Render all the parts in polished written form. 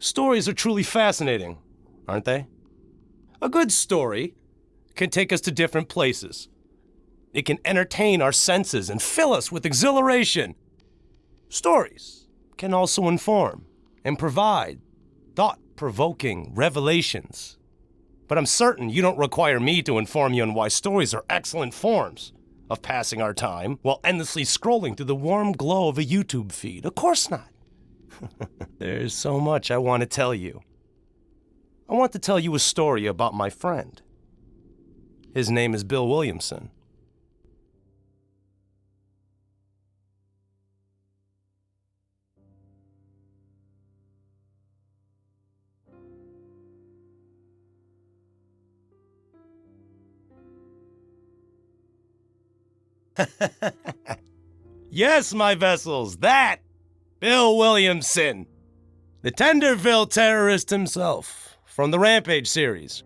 Stories are truly fascinating, aren't they? A good story can take us to different places. It can entertain our senses and fill us with exhilaration. Stories can also inform and provide thought-provoking revelations. But I'm certain you don't require me to inform you on why stories are excellent forms of passing our time while endlessly scrolling through the warm glow of a YouTube feed. Of course not. There's so much I want to tell you. I want to tell you a story about my friend. His name is Bill Williamson. Yes, my vessels, that Bill Williamson, the Tenderville terrorist himself, from the Rampage series.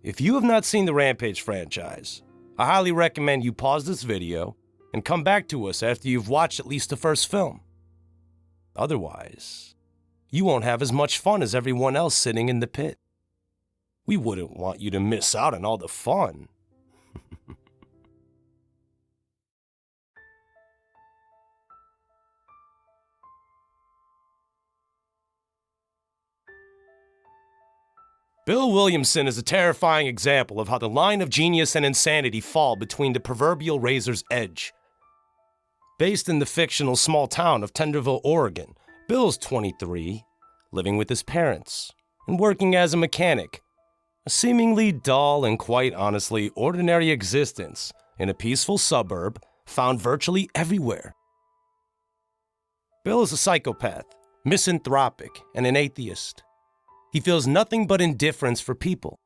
If you have not seen the Rampage franchise, I highly recommend you pause this video and come back to us after you've watched at least the first film. Otherwise, you won't have as much fun as everyone else sitting in the pit. We wouldn't want you to miss out on all the fun. Bill Williamson is a terrifying example of how the line of genius and insanity fall between the proverbial razor's edge. Based in the fictional small town of Tenderville, Oregon, Bill's 23, living with his parents, and working as a mechanic. A seemingly dull and quite honestly ordinary existence in a peaceful suburb found virtually everywhere. Bill is a psychopath, misanthropic, and an atheist. He feels nothing but indifference for people.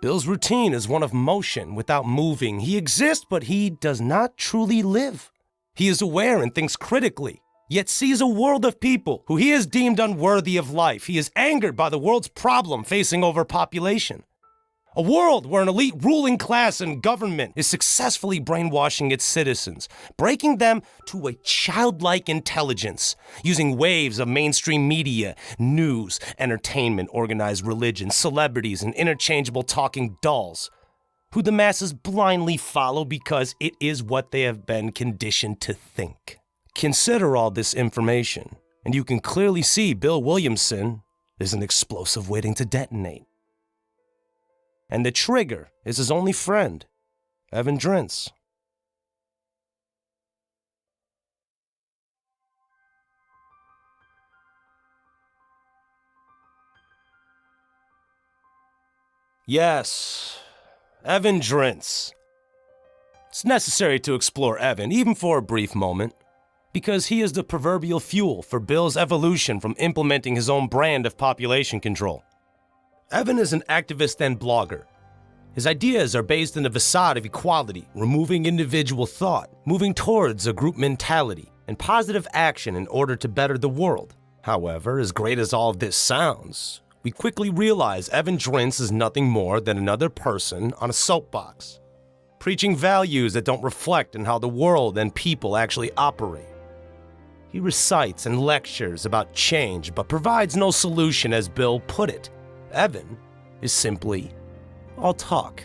Bill's routine is one of motion without moving. He exists, but he does not truly live. He is aware and thinks critically, yet sees a world of people who he has deemed unworthy of life. He is angered by the world's problem facing overpopulation. A world where an elite ruling class and government is successfully brainwashing its citizens, breaking them to a childlike intelligence, using waves of mainstream media, news, entertainment, organized religion, celebrities, and interchangeable talking dolls, who the masses blindly follow because it is what they have been conditioned to think. Consider all this information, and you can clearly see Bill Williamson is an explosive waiting to detonate. And the trigger is his only friend, Evan Drintz. Yes, Evan Drintz. It's necessary to explore Evan, even for a brief moment, because he is the proverbial fuel for Bill's evolution from implementing his own brand of population control. Evan is an activist and blogger. His ideas are based in a facade of equality, removing individual thought, moving towards a group mentality, and positive action in order to better the world. However, as great as all of this sounds, we quickly realize Evan Drintz is nothing more than another person on a soapbox, preaching values that don't reflect on how the world and people actually operate. He recites and lectures about change, but provides no solution, as Bill put it. Evan is simply all talk.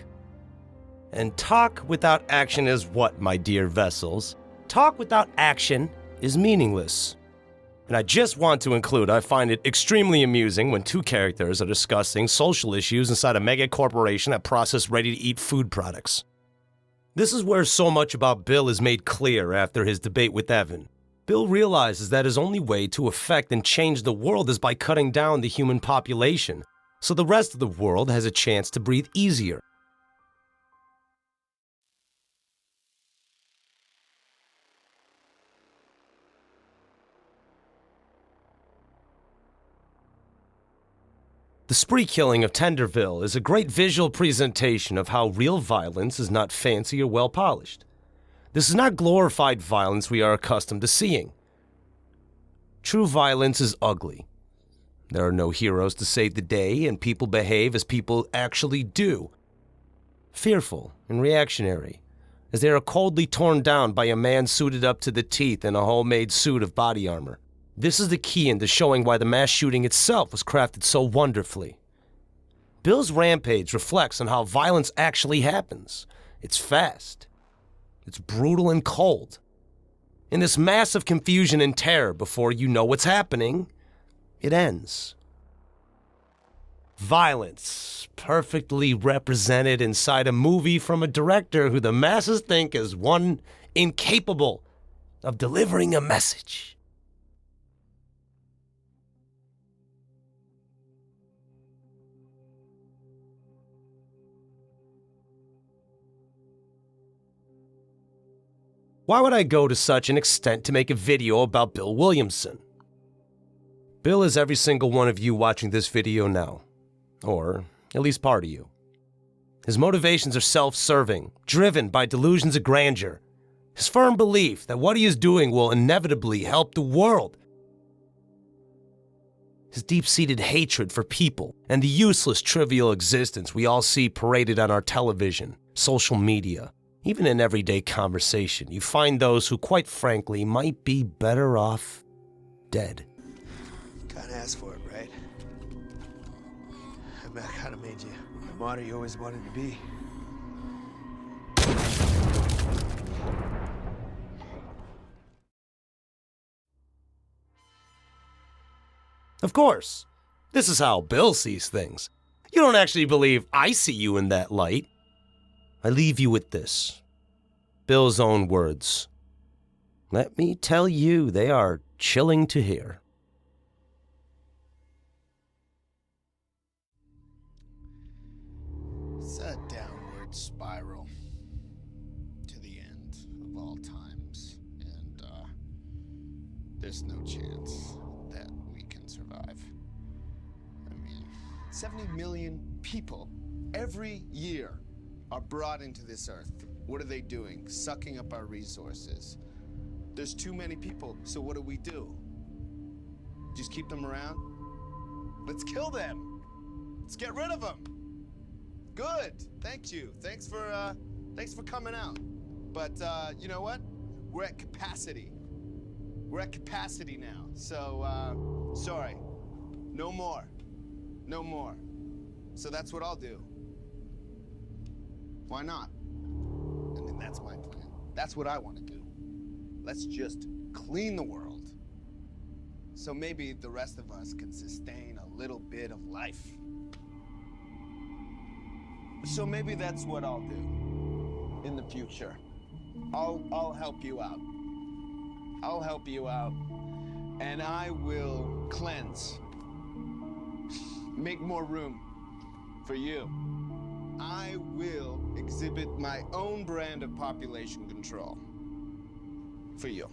And talk without action is what, my dear vessels? Talk without action is meaningless. And I just want to include, I find it extremely amusing when two characters are discussing social issues inside a mega corporation that processes ready-to-eat food products. This is where so much about Bill is made clear after his debate with Evan. Bill realizes that his only way to affect and change the world is by cutting down the human population, so the rest of the world has a chance to breathe easier. The spree killing of Tenderville is a great visual presentation of how real violence is not fancy or well-polished. This is not glorified violence we are accustomed to seeing. True violence is ugly. There are no heroes to save the day, and people behave as people actually do. Fearful and reactionary, as they are coldly torn down by a man suited up to the teeth in a homemade suit of body armor. This is the key into showing why the mass shooting itself was crafted so wonderfully. Bill's Rampage reflects on how violence actually happens. It's fast. It's brutal and cold. In this massive confusion and terror before you know what's happening, it ends. Violence, perfectly represented inside a movie from a director who the masses think is one incapable of delivering a message. Why would I go to such an extent to make a video about Bill Williamson? Bill is every single one of you watching this video now. Or at least part of you. His motivations are self-serving, driven by delusions of grandeur. His firm belief that what he is doing will inevitably help the world. His deep-seated hatred for people and the useless, trivial existence we all see paraded on our television, social media. Even in everyday conversation, you find those who, quite frankly, might be better off dead. Kinda asked for it, right? I kinda made you the martyr you always wanted to be. Of course, this is how Bill sees things. You don't actually believe I see you in that light. I leave you with this. Bill's own words. Let me tell you, they are chilling to hear. It's a downward spiral to the end of all times, and there's no chance that we can survive. I mean, 70 million people every year are brought into this earth. What are they doing? Sucking up our resources. There's too many people, so what do? Just keep them around? Let's kill them. Let's get rid of them. Good. Thank you. Thanks for coming out. But you know what? We're at capacity. We're at capacity now. So sorry. No more. No more. So that's what I'll do. Why not? I mean, that's my plan. That's what I want to do. Let's just clean the world. So maybe the rest of us can sustain a little bit of life. So maybe that's what I'll do in the future. I'll help you out. I'll help you out. And I will cleanse. Make more room for you. I will exhibit my own brand of population control for you.